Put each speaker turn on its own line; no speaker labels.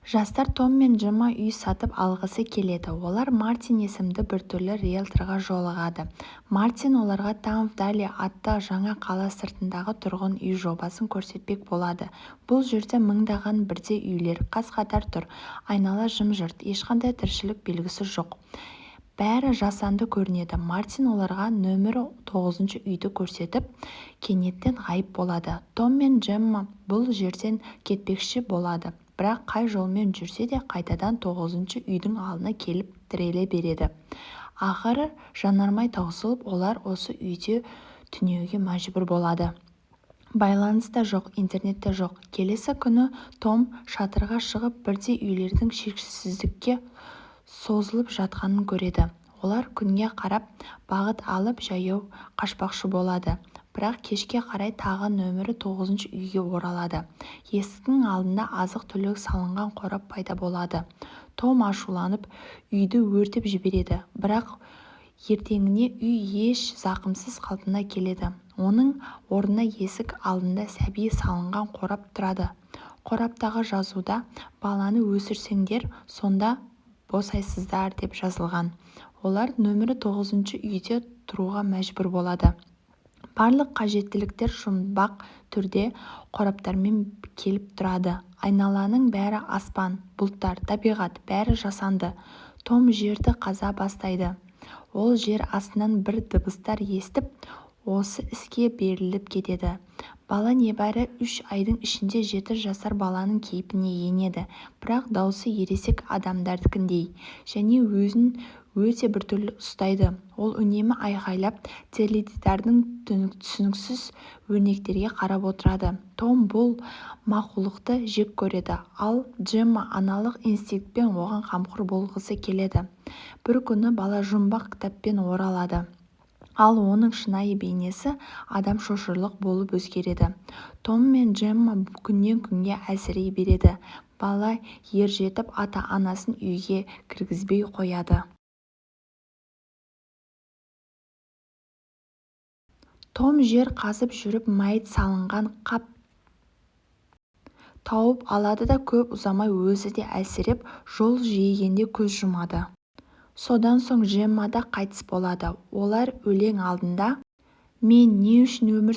Жастар Том мен Джемма үй сатып алғысы келеді. Олар Мартин есімді біртүрлі риэлторға жолығады. Мартин оларға Таунвалли атты жаңа қала сыртындағы тұрғын үй жобасын көрсетпек болады. Бұл жерде мыңдаған бірдей үйлер қаз-қатар тұр. Айнала жым-жырт, ешқандай тіршілік белгісі жоқ. Бәрі жасанды көрінеді. Мартин оларға нөмірі 9 үйді көрсетіп, кенеттен ғайып болады. Том мен Джемма бұл жерден кетпекші болады. Бірақ қай жолмен жүрсе де қайтадан 9 үйдің алдына келіп тіреле береді. Ақыры жанармай таусылып, олар осы үйде түнеуге мәжбүр болады. Байланыс та жоқ, интернет те жоқ. Келесі күні Том шатырға шығып, бірдей үйлердің шексіздікке созылып жатқанын көреді. Олар күнге қарап бағыт алып жаяу қашпақшы болады. Бірақ кешке қарай тағы нөмірі 9 үйге оралады. Есіктің алдында азық-түлік салынған қорап пайда болады. Том ашуланып үйді өртеп жібереді. Бірақ ертеңіне үй еш зақымсыз қалпына келеді. Оның орнына есік алдында сәби салынған қорап тұрады. Қораптағы жазуда баланы өсірсеңдер, сонда босайсыздар деп жазылған. Олар нөмірі 9 үйде тұруға мәжбүр болады. Барлық қажеттіліктер жұмбақ түрде қораптармен келіп тұрады. Айналаның бәрі аспан, бұлттар, табиғат, бәрі жасанды. Том жерді қаза бастайды. Ол жер астынан бір дыбыстар естіп, осы іске беріліп кетеді. Бала небәрі 3 айдың ішінде 7 жасар баланың кейпіне енеді. Бірақ даусы ересек адамдардікіндей және өзін өте біртүрлі ұстайды. Ол үнемі айғайлап, теледидардың түсініксіз өрнектерге қарап отырады. Том бұл мақұлықты жек көреді, ал Джемма аналық инстинктпен оған қамқор болғысы келеді. Бір күні бала жұмбақ кітаппен оралады. Ал оның шынайы бейнесі адам шошырлық болып өзгереді. Том мен Джемма күннен күнге әлсірей береді. Бала ержетіп ата-анасын үйге кіргізбей қояды. Том жер қазып жүріп мәйіт салынған қап тауып алады да көп ұзамай өзі де әлсіреп жол жиегенде көз жұмады. Содан соң Джемма да қайтыс болады. Олар өлең алдында: «Мен не үшін өмір